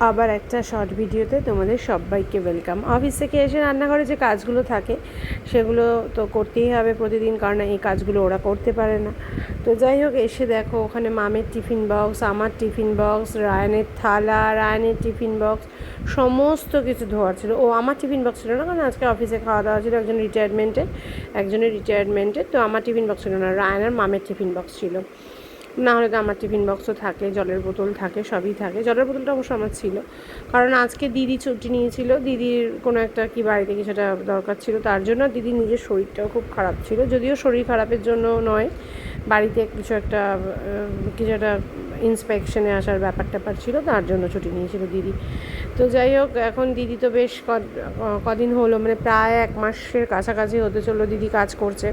আবার একটা শর্ট ভিডিওতে তোমাদের সবাইকে ওয়েলকাম। অফিস থেকে এসে রান্নাঘরে যে কাজগুলো থাকে সেগুলো তো করতেই হবে প্রতিদিন, কারণ এই কাজগুলো ওরা করতে পারে না। তো যাই হোক, এসে দেখো ওখানে মামের টিফিন বক্স, আমার টিফিন বক্স, রায়ানের থালা, রায়ানের টিফিন বক্স, সমস্ত কিছু ধোয়া ছিল। ও আমার টিফিন বক্স ছিল না, কারণ আজকে অফিসে খাওয়া দাওয়া ছিল একজনের রিটায়ারমেন্টের। তো আমার টিফিন বক্স ছিল না, রায়ান আর মামের টিফিন বক্স ছিল। না হলে তো আমার টিফিন বক্সও থাকে, জলের বোতল থাকে, সবই থাকে। জলের বোতলটা অবশ্য আমার ছিল, কারণ আজকে দিদি ছুটি নিয়েছিল। দিদির কোনো একটা কি বাড়িতে কিছুটা দরকার ছিল, তার জন্য। দিদির নিজের শরীরটাও খুব খারাপ ছিল, যদিও শরীর খারাপের জন্য নয়, বাড়িতে কিছু একটা ইন্সপেকশনে আসার ব্যাপার ছিল, তার জন্য ছুটি নিয়েছিল দিদি। তো যাই হোক, এখন দিদি তো বেশ কদিন হলো, মানে প্রায় 1 মাসের কাছাকাছি হতে চললো দিদি কাজ করছে।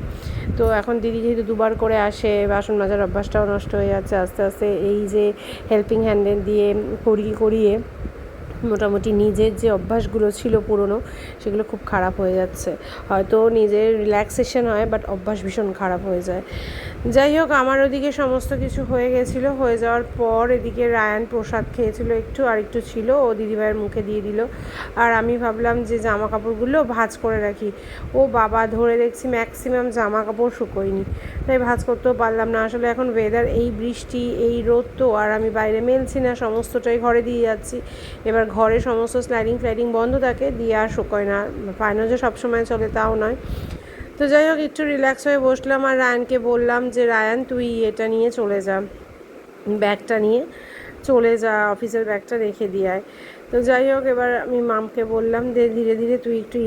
তো এখন দিদি যেহেতু দুবার করে আসে, বাসন মাজার অভ্যাসটাও নষ্ট হয়ে যাচ্ছে আস্তে আস্তে। এই যে হেল্পিং হ্যান্ডেল দিয়ে করিয়ে মোটামুটি নিজের যে অভ্যাসগুলো ছিল পুরনো, সেগুলো খুব খারাপ হয়ে যাচ্ছে। হয়তো নিজের রিল্যাক্সেশন হয়, বাট অভ্যাস ভীষণ খারাপ হয়ে যায়। যাই হোক, আমার ওদিকে সমস্ত কিছু হয়ে গেছিলো। হয়ে যাওয়ার পর এদিকে রায়ান প্রসাদ খেয়েছিল একটু, আর একটু ছিল, ও দিদিভাইয়ের মুখে দিয়ে দিল। আর আমি ভাবলাম যে জামা কাপড়গুলো ভাঁজ করে রাখি। ও বাবা, ধরে দেখছি ম্যাক্সিমাম জামা কাপড় শুকোয়নি, তাই ভাঁজ করতেও পারলাম না। আসলে এখন ওয়েদার এই বৃষ্টি, এই রোদ, তো আর আমি বাইরে মেলছি না, সমস্তটাই ঘরে দিয়ে যাচ্ছি। এবার ঘরে সমস্ত স্লাইডিং বন্ধ থাকে, দিয়ে আর শুকোয় না। ফাইনাল যে সবসময় চলে তাও নয়। তো যাই হোক, একটু রিল্যাক্স হয়ে বসলাম, আর রায়ানকে বললাম যে রায়ান, তুই এটা নিয়ে চলে যা, ব্যাগটা নিয়ে চলে যা, অফিসের ব্যাগটা রেখে দিয়ে আয়। তো যাই হোক, এবার আমি মামকে বললাম যে ধীরে ধীরে তুই একটু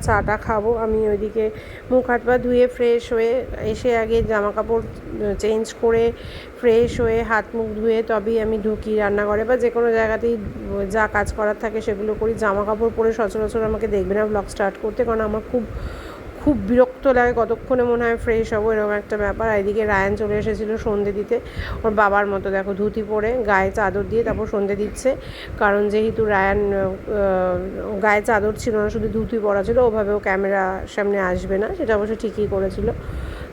চাটা খাবো। আমি ওইদিকে মুখ হাত পা ধুয়ে ফ্রেশ হয়ে এসে আগে জামা কাপড় চেঞ্জ করে ফ্রেশ হয়ে হাত মুখ ধুয়ে তবেই আমি ঢুকি রান্নাঘরে, বা যে কোনো জায়গাতেই যা কাজ করার থাকে সেগুলো করি। জামা কাপড় পরে সচরাচর আমাকে দেখবে না ব্লগ স্টার্ট করতে, কারণ আমার খুব বিরক্ত লাগে, কতক্ষণে মনে হয় ফ্রেশ হবো, এরকম একটা ব্যাপার। এদিকে রায়ান চলে এসেছিলো সন্ধে দিতে, ওর বাবার মতো দেখো ধুতি পরে গায়ে চাদর দিয়ে তারপর সন্ধে দিচ্ছে। কারণ যেহেতু রায়ান গায়ে চাদর ছিল না, শুধু ধুতি পরা ছিল, ওভাবেও ক্যামেরা সামনে আসবে না, সেটা অবশ্য ঠিকই করেছিল।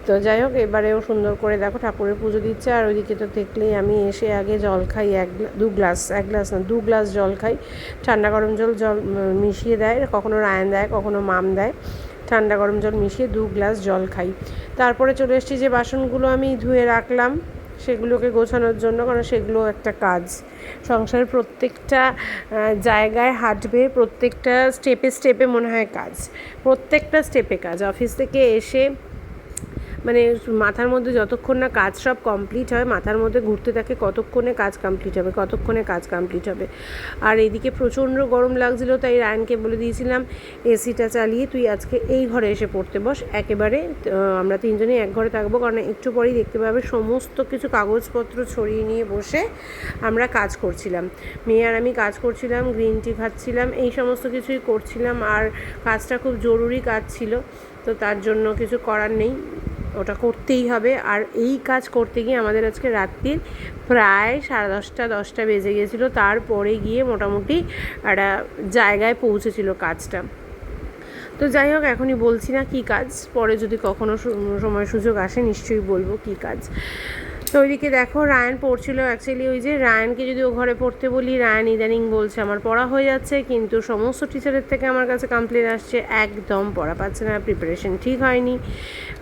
তো যাই হোক, এবারেও সুন্দর করে দেখো ঠাকুরের পুজো দিচ্ছে। আর ওইদিকে তো দেখলেই আমি এসে আগে জল খাই, দু গ্লাস জল খাই। ঠান্ডা গরম জল মিশিয়ে দেয়, কখনো রায়ান দেয়, কখনো মাম দেয়। ঠান্ডা গরম জল মিশিয়ে 2 গ্লাস জল খাই। তারপরে চলে এসেছি যে বাসনগুলো আমি ধুয়ে রাখলাম সেগুলোকে গোছানোর জন্য, কারণ সেগুলো একটা কাজ। সংসারের প্রত্যেকটা জায়গায় হাঁটবে, প্রত্যেকটা স্টেপে মনে হয় কাজ, প্রত্যেকটা স্টেপে কাজ। অফিস থেকে এসে মানে মাথার মধ্যে যতক্ষণ না কাজ সব কমপ্লিট হয়, মাথার মধ্যে ঘুরতে থাকে কতক্ষণে কাজ কমপ্লিট হবে। আর এইদিকে প্রচণ্ড গরম লাগছিলো, তাই রায়ানকে বলে দিয়েছিলাম এসিটা চালিয়ে তুই আজকে এই ঘরে এসে পড়তে বস, একেবারে আমরা 3 জনেই এক ঘরে থাকবো, কারণ একটু পরেই দেখতে পাবে সমস্ত কিছু কাগজপত্র ছড়িয়ে নিয়ে বসে আমরা কাজ করছিলাম। মেয়ে আর আমি কাজ করছিলাম, গ্রিন টি খাচ্ছিলাম, এই সমস্ত কিছুই করছিলাম। আর কাজটা খুব জরুরি কাজ ছিল, তো তার জন্য কিছু করার নেই, ওটা করতেই হবে। আর এই কাজ করতে গিয়ে আমাদের আজকে রাত্রির প্রায় 10:30 বেজে গেছিলো। তারপরে গিয়ে মোটামুটি একটা জায়গায় পৌঁছেছিল কাজটা। তো যাই হোক, এখনই বলছি না কী কাজ, পরে যদি কখনো সময় সুযোগ আসে নিশ্চয়ই বলবো কী কাজ। তো ওইদিকে দেখো রায়ান পড়ছিল। অ্যাকচুয়ালি ওই যে রায়ানকে যদি ও ঘরে পড়তে বলি, রায়ান ইদানিং বলছে আমার পড়া হয়ে যাচ্ছে, কিন্তু সমস্ত টিচারের থেকে আমার কাছে কমপ্লেন আসছে একদম পড়া পাচ্ছে না, প্রিপারেশন ঠিক হয়নি।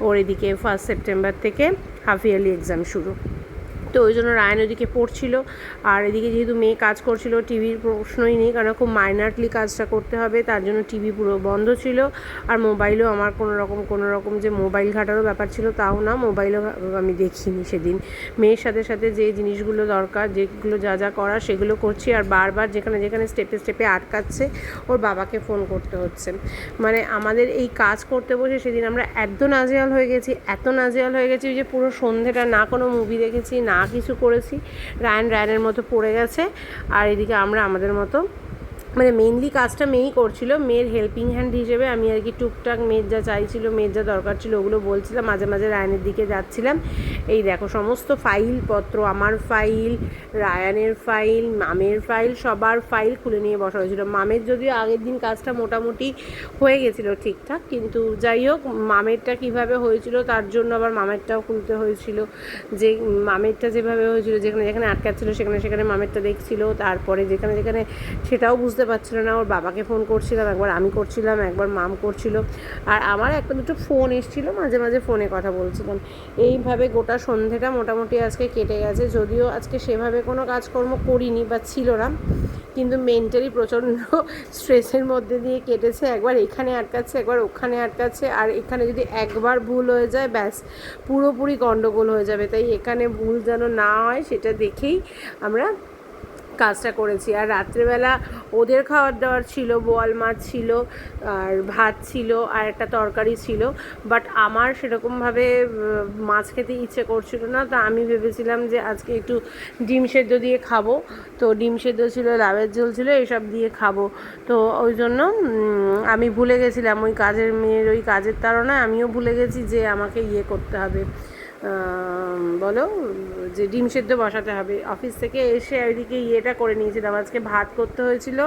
ওর এদিকে 1 সেপ্টেম্বর থেকে হাফ ইয়ারলি এক্সাম শুরু, তো ওই জন্য রায়ান ওইদিকে পড়ছিল। আর এদিকে যেহেতু মেয়ে কাজ করছিল, টিভির প্রশ্নই নেই, কারণ খুব মাইনারলি কাজটা করতে হবে, তার জন্য টিভি পুরো বন্ধ ছিল। আর মোবাইলও আমার কোনো রকম যে মোবাইল ঘাটারও ব্যাপার ছিল তাও না, মোবাইলও আমি দেখিনি সেদিন। মেয়ের সাথে সাথে যে জিনিসগুলো দরকার, যেগুলো যা করার সেগুলো করছি। আর বারবার যেখানে স্টেপে আটকাচ্ছে, ওর বাবাকে ফোন করতে হচ্ছে। মানে আমাদের এই কাজ করতে বসে সেদিন আমরা এত নাজেহাল হয়ে গেছি যে পুরো সন্ধেটা না কোনো মুভি দেখেছি, না কিছু করেছি। রায়ানের মতো পড়ে গেছে, আর এদিকে আমরা আমাদের মতো মানে মেনলি কাজটা মেয়েই করছিল, মেয়ের হেল্পিং হ্যান্ড হিসেবে আমি আর কি টুকটাক মেয়ের যা চাইছিল, মেয়ের যা দরকার ছিল ওগুলো বলছিলাম, মাঝে মাঝে রায়ানের দিকে যাচ্ছিলাম। এই দেখো সমস্ত ফাইলপত্র, আমার ফাইল, রায়ানের ফাইল, মামের ফাইল, সবার ফাইল খুলে নিয়ে বসা হয়েছিল। মামের যদিও আগের দিন কাজটা মোটামুটি হয়ে গেছিলো ঠিকঠাক, কিন্তু যাই হোক মামেরটা কীভাবে হয়েছিল তার জন্য আবার মামেরটাও খুলতে হয়েছিল। যে মামেরটা যেভাবে হয়েছিল, যেখানে যেখানে আটকাচ্ছিলো সেখানে সেখানে মামেরটা দেখছিল, তারপরে যেখানে যেখানে সেটাও বুঝতে পারছিল না, ওর বাবাকে ফোন করছিলাম, একবার আমি করছিলাম, একবার মাম করছিল, আর আমার একটা দুটো ফোন এসেছিলো, মাঝে মাঝে ফোনে কথা বলছিলাম। এইভাবে গোটা সন্ধেটা মোটামুটি আজকে কেটে গেছে। যদিও আজকে সেভাবে কোনো কাজকর্ম করিনি বা ছিল না, কিন্তু মেন্টালি প্রচণ্ড স্ট্রেসের মধ্যে দিয়ে কেটেছে। একবার এখানে আটকাচ্ছে, একবার ওখানে আটকাচ্ছে, আর এখানে যদি একবার ভুল হয়ে যায় ব্যাস পুরোপুরি গণ্ডগোল হয়ে যাবে। তাই এখানে ভুল যেন না হয় সেটা দেখেই আমরা কাজটা করেছি। আর রাত্রেবেলা ওদের খাবার দাবার ছিল, বোয়াল মাছ ছিল, আর ভাত ছিল, আর একটা তরকারি ছিল, বাট আমার সেরকমভাবে মাছ খেতে ইচ্ছে করছিল না। তো আমি ভেবেছিলাম যে আজকে একটু ডিম সেদ্ধ দিয়ে খাবো, তো ডিম সেদ্ধ ছিল, লাউয়ের ঝোল ছিল, এসব দিয়ে খাবো। তো ওই জন্য আমি ভুলে গেছিলাম, ওই কাজের মেয়ের ওই কাজের তাড়নায় আমিও ভুলে গেছি যে আমাকে করতে হবে, বলো, যে ডিম সেদ্ধ বসাতে হবে। অফিস থেকে এসে ওইদিকে ইয়েটা করে নিয়েছিলাম, আজকে ভাত করতে হয়েছিল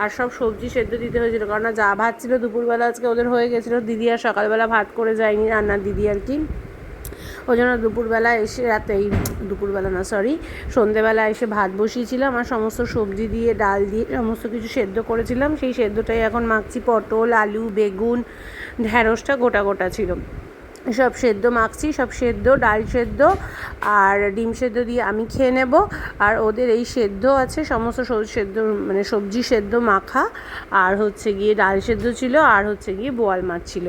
আর সব সবজি সেদ্ধ দিতে হয়েছিল, কারণ যা ভাত ছিল দুপুরবেলা আজকে ওদের হয়ে গেছিলো। দিদি আর সকালবেলা ভাত করে যায়নি, রান্নার দিদি আর কি, ওই জন্য দুপুরবেলা এসে দুপুরবেলা না সরি সন্ধেবেলা এসে ভাত বসিয়েছিলাম আর সমস্ত সবজি দিয়ে ডাল দিয়ে সমস্ত কিছু সেদ্ধ করেছিলাম। সেই সেদ্ধটাই এখন মাখছি, পটল, আলু, বেগুন, ঢ্যাঁড়সটা গোটা গোটা ছিল, সব সেদ্ধ মাখছি, সব সেদ্ধ, ডাল সেদ্ধ আর ডিম সেদ্ধ দিয়ে আমি খেয়ে নেব। আর ওদের এই সেদ্ধ আছে, সমস্ত সেদ্ধ মানে সবজি সেদ্ধ মাখা, আর হচ্ছে গিয়ে ডাল সেদ্ধ ছিল, আর হচ্ছে গিয়ে বোয়াল মাছ ছিল।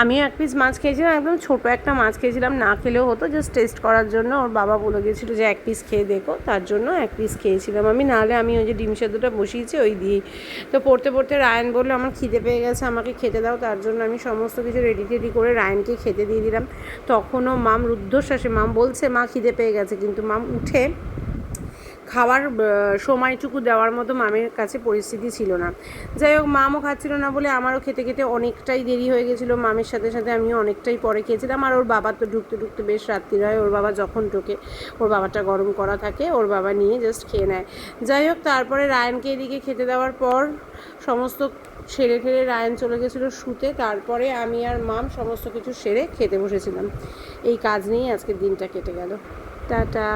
আমিও এক পিস মাছ খেয়েছিলাম, একদম ছোটো একটা মাছ খেয়েছিলাম, না খেলেও হতো, জাস্ট টেস্ট করার জন্য। ওর বাবা বলে গেছিলো যে এক পিস খেয়ে দেখো, তার জন্য এক পিস খেয়েছিলাম আমি, নাহলে আমি ওই যে ডিম সেদ্ধটা বসিয়েছি ওই দিয়েই। তো পড়তে পড়তে রায়ান বললো আমার খিদে পেয়ে গেছে, আমাকে খেতে দাও, তার জন্য আমি সমস্ত কিছু রেডি টেডি করে রায়ানকে খেতে দিয়ে দিলাম। তখনও মাম রুদ্ধশ্বাসে, মাম বলছে মা খিদে পেয়ে গেছে, কিন্তু মাম উঠে খাওয়ার সময়টুকু দেওয়ার মতো মামের কাছে পরিস্থিতি ছিল না। যাই হোক মামও খাচ্ছিল না বলে আমারও খেতে খেতে অনেকটাই দেরি হয়ে গেছিলো, মামের সাথে সাথে আমিও অনেকটাই পরে খেয়েছিলাম। আর ওর বাবা তো ঢুকতে ঢুকতে বেশ রাত্রি হয়, ওর বাবা যখন ঢোকে ওর বাবাটা গরম করা থাকে, ওর বাবা নিয়ে জাস্ট খেয়ে নেয়। যাই হোক তারপরে রায়ানকে এদিকে খেতে দেওয়ার পর সমস্ত সেরে ঠেরে রায়ান চলে গেছিলো শুতে, তারপরে আমি আর মাম সমস্ত কিছু সেরে খেতে বসেছিলাম। এই কাজ নিয়েই আজকের দিনটা কেটে গেল। টাটা।